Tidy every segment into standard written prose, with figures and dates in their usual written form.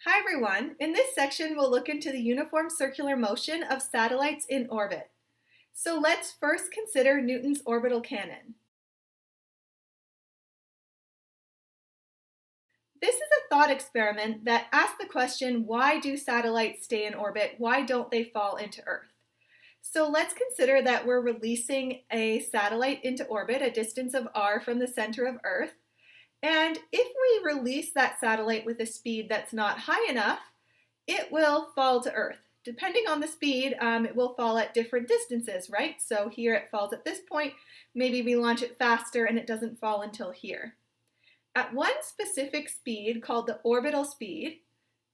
Hi everyone! In this section we'll look into the uniform circular motion of satellites in orbit. So let's first consider Newton's orbital canon. This is a thought experiment that asks the question, why do satellites stay in orbit? Why don't they fall into Earth? So let's consider that we're releasing a satellite into orbit, a distance of r from the center of Earth. And if we release that satellite with a speed that's not high enough, it will fall to Earth. Depending on the speed, it will fall at different distances, right? So here it falls at this point. Maybe we launch it faster and it doesn't fall until here. At one specific speed, called the orbital speed,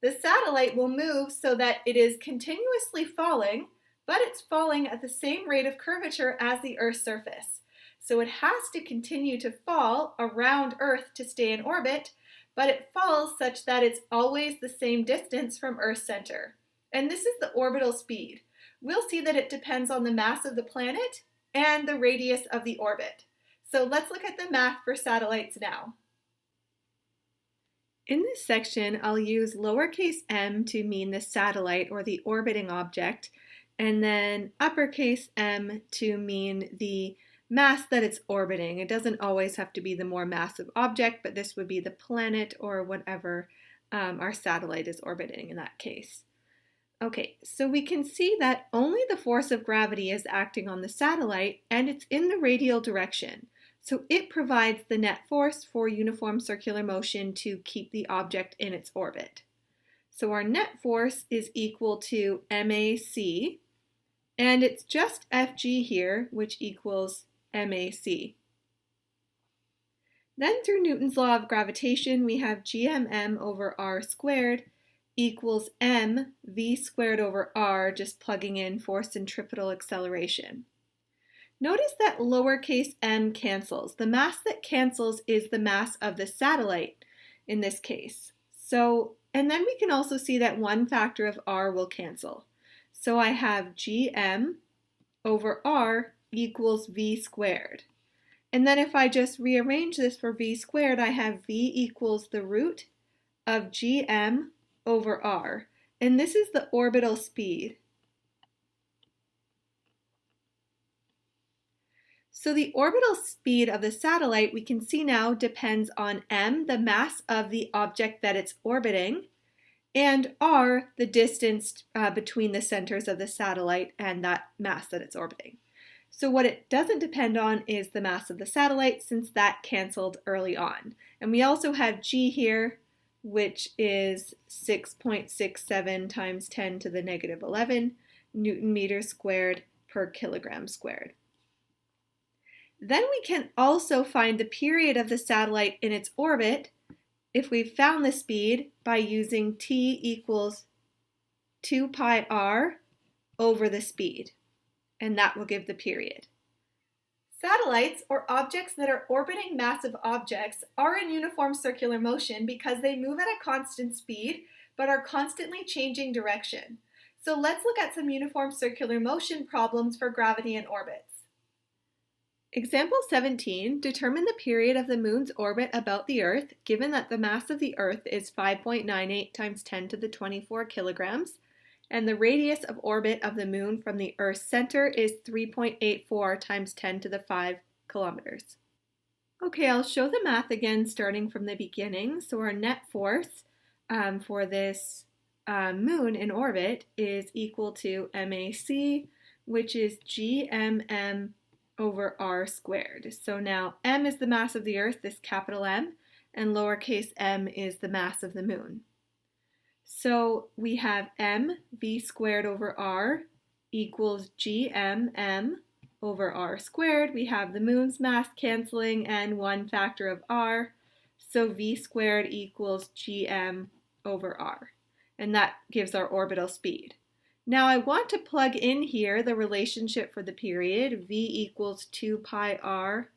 the satellite will move so that it is continuously falling, but it's falling at the same rate of curvature as the Earth's surface. So it has to continue to fall around Earth to stay in orbit, but it falls such that it's always the same distance from Earth's center. And this is the orbital speed. We'll see that it depends on the mass of the planet and the radius of the orbit. So let's look at the math for satellites now. In this section, I'll use lowercase m to mean the satellite or the orbiting object, and then uppercase m to mean the mass that it's orbiting. It doesn't always have to be the more massive object, but this would be the planet or whatever our satellite is orbiting in that case. Okay, so we can see that only the force of gravity is acting on the satellite, and it's in the radial direction. So it provides the net force for uniform circular motion to keep the object in its orbit. So our net force is equal to MAC, and it's just Fg here, which equals MAC. Then through Newton's law of gravitation, we have gmm over r squared equals mv squared over r, just plugging in force centripetal acceleration. Notice that lowercase m cancels. The mass that cancels is the mass of the satellite in this case. And then we can also see that one factor of r will cancel. So I have gm over r equals v squared. And then if I just rearrange this for v squared, I have v equals the root of gm over r. And this is the orbital speed. So the orbital speed of the satellite, we can see now, depends on m, the mass of the object that it's orbiting, and r, the distance between the centers of the satellite and that mass that it's orbiting. So what it doesn't depend on is the mass of the satellite, since that canceled early on. And we also have g here, which is 6.67 times 10 to the negative 11 Newton meters squared per kilogram squared. Then we can also find the period of the satellite in its orbit if we've found the speed by using t equals 2 pi r over the speed, and that will give the period. Satellites, or objects that are orbiting massive objects, are in uniform circular motion because they move at a constant speed but are constantly changing direction. So let's look at some uniform circular motion problems for gravity and orbits. Example 17, determine the period of the moon's orbit about the Earth, given that the mass of the Earth is 5.98 times 10 to the 24 kilograms, and the radius of orbit of the moon from the Earth's center is 3.84 times 10 to the 5 kilometers. Okay, I'll show the math again starting from the beginning. So our net force for this moon in orbit is equal to MAC, which is gmm over r squared. So now m is the mass of the Earth, this capital M, and lowercase m is the mass of the moon. So we have mv squared over r equals gmm over r squared. We have the moon's mass canceling and one factor of r, so v squared equals gm over r. And that gives our orbital speed. Now I want to plug in here the relationship for the period, v equals 2 pi r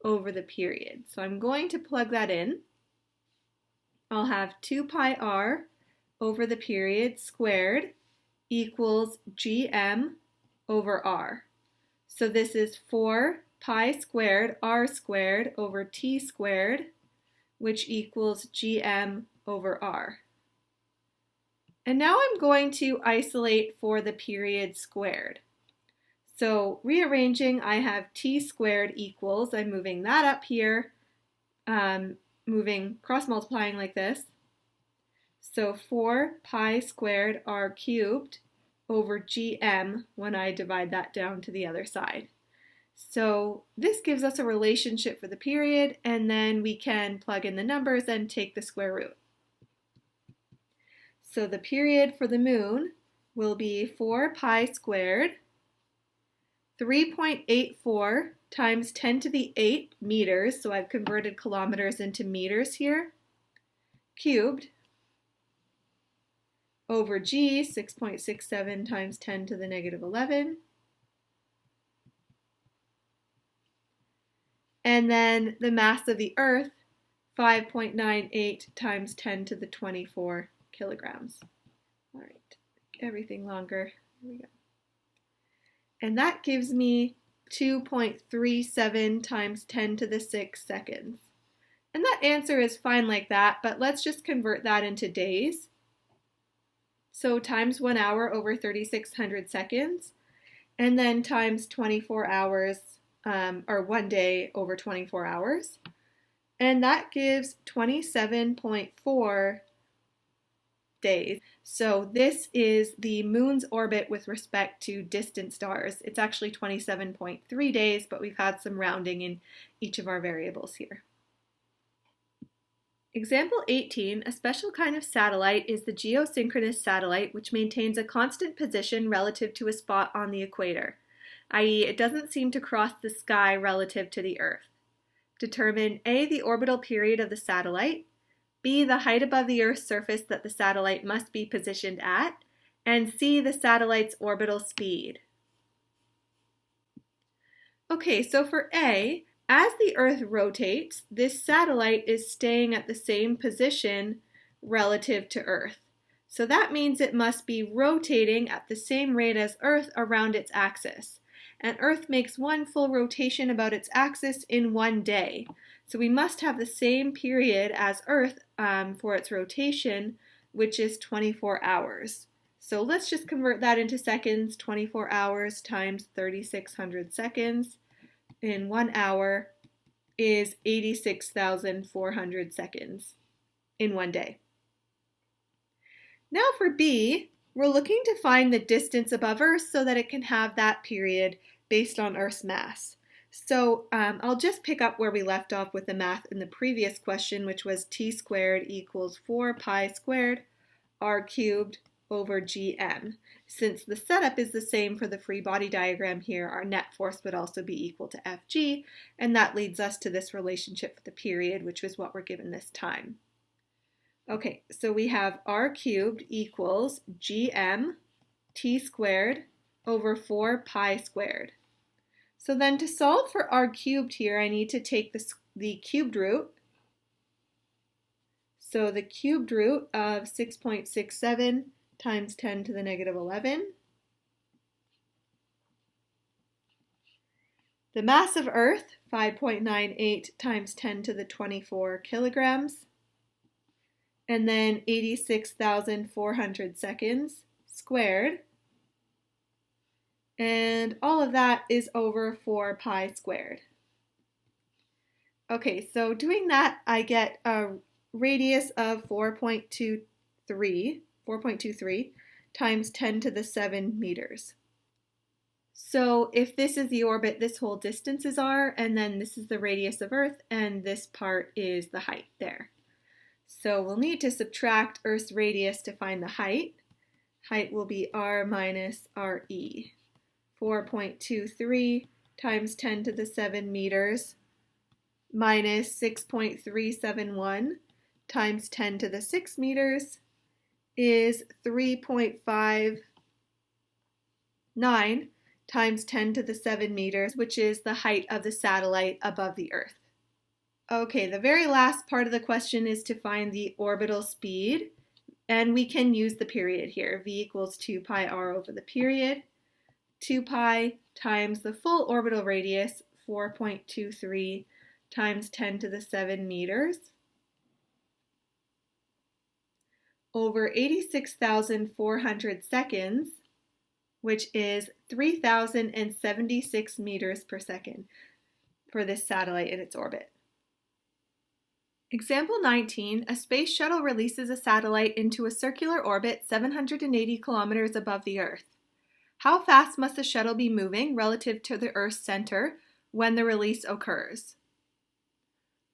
over the period. So I'm going to plug that in. I'll have 2 pi r over the period squared equals gm over r. So this is 4 pi squared r squared over t squared, which equals gm over r. And now I'm going to isolate for the period squared. So rearranging, I have t squared equals, I'm moving that up here, moving cross multiplying like this. So 4 pi squared r cubed over gm when I divide that down to the other side. So this gives us a relationship for the period, and then we can plug in the numbers and take the square root. So the period for the moon will be 4 pi squared, 3.84 times 10 to the 8 meters, so I've converted kilometers into meters here, cubed, over g, 6.67 times 10 to the negative 11. And then the mass of the Earth, 5.98 times 10 to the 24 kilograms. All right, everything longer. Here we go. And that gives me 2.37 times 10 to the 6 seconds. And that answer is fine like that, but let's just convert that into days. So times 1 hour over 3,600 seconds, and then times 24 hours, or 1 day over 24 hours. And that gives 27.4 days. So this is the moon's orbit with respect to distant stars. It's actually 27.3 days, but we've had some rounding in each of our variables here. Example 18, a special kind of satellite is the geosynchronous satellite, which maintains a constant position relative to a spot on the equator, i.e. it doesn't seem to cross the sky relative to the Earth. Determine A, the orbital period of the satellite, B, the height above the Earth's surface that the satellite must be positioned at, and C, the satellite's orbital speed. Okay, so for A, as the Earth rotates, this satellite is staying at the same position relative to Earth. So that means it must be rotating at the same rate as Earth around its axis. And Earth makes one full rotation about its axis in 1 day. So we must have the same period as Earth for its rotation, which is 24 hours. So let's just convert that into seconds. 24 hours times 3,600 seconds in 1 hour is 86,400 seconds in 1 day. Now for B, we're looking to find the distance above Earth so that it can have that period based on Earth's mass. So I'll just pick up where we left off with the math in the previous question, which was t squared equals 4 pi squared r cubed over gm. Since the setup is the same for the free body diagram here, our net force would also be equal to Fg, and that leads us to this relationship for the period, which was what we're given this time. Okay, so we have r cubed equals gm t squared over 4 pi squared. So then to solve for r cubed here, I need to take the cubed root. So the cubed root of 6.67 times 10 to the negative 11. The mass of Earth, 5.98 times 10 to the 24 kilograms. And then 86,400 seconds squared. And all of that is over 4 pi squared. Okay, so doing that, I get a radius of 4.23 times 10 to the 7 meters. So if this is the orbit, this whole distance is r, and then this is the radius of Earth, and this part is the height there. So we'll need to subtract Earth's radius to find the height. Height will be r minus re. 4.23 times 10 to the 7 meters minus 6.371 times 10 to the 6 meters is 3.59 times 10 to the 7 meters, which is the height of the satellite above the Earth. Okay, the very last part of the question is to find the orbital speed, and we can use the period here. V equals 2 pi r over the period. 2 pi times the full orbital radius, 4.23 times 10 to the 7 meters, over 86,400 seconds, which is 3,076 meters per second for this satellite in its orbit. Example 19, a space shuttle releases a satellite into a circular orbit 780 kilometers above the Earth. How fast must the shuttle be moving relative to the Earth's center when the release occurs?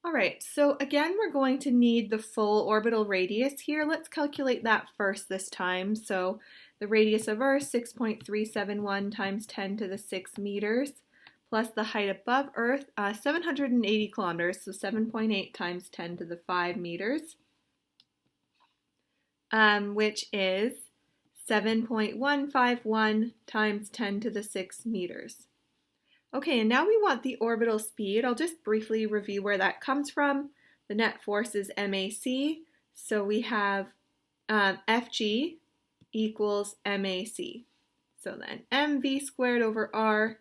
All right, so again, we're going to need the full orbital radius here. Let's calculate that first this time. So the radius of Earth, 6.371 times 10 to the 6 meters, plus the height above Earth, 780 kilometers, so 7.8 times 10 to the 5 meters, which is 7.151 times 10 to the 6 meters. Okay, and now we want the orbital speed. I'll just briefly review where that comes from. The net force is MAC, so we have FG equals MAC. So then mv squared over r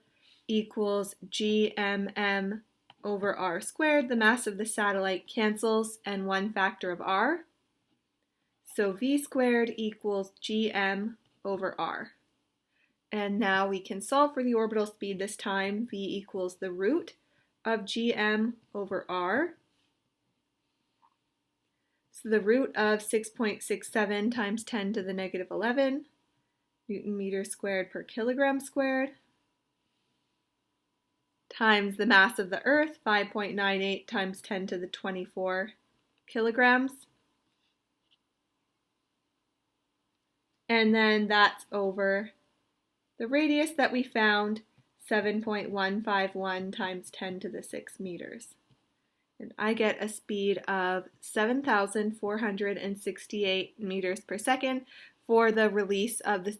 equals gmm over r squared. The mass of the satellite cancels and one factor of r. So v squared equals gm over r. And now we can solve for the orbital speed this time. V equals the root of gm over r. So the root of 6.67 times 10 to the negative 11 Newton meters squared per kilogram squared times the mass of the Earth, 5.98 times 10 to the 24 kilograms. And then that's over the radius that we found, 7.151 times 10 to the 6 meters. And I get a speed of 7,468 meters per second for the release of this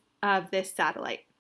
satellite.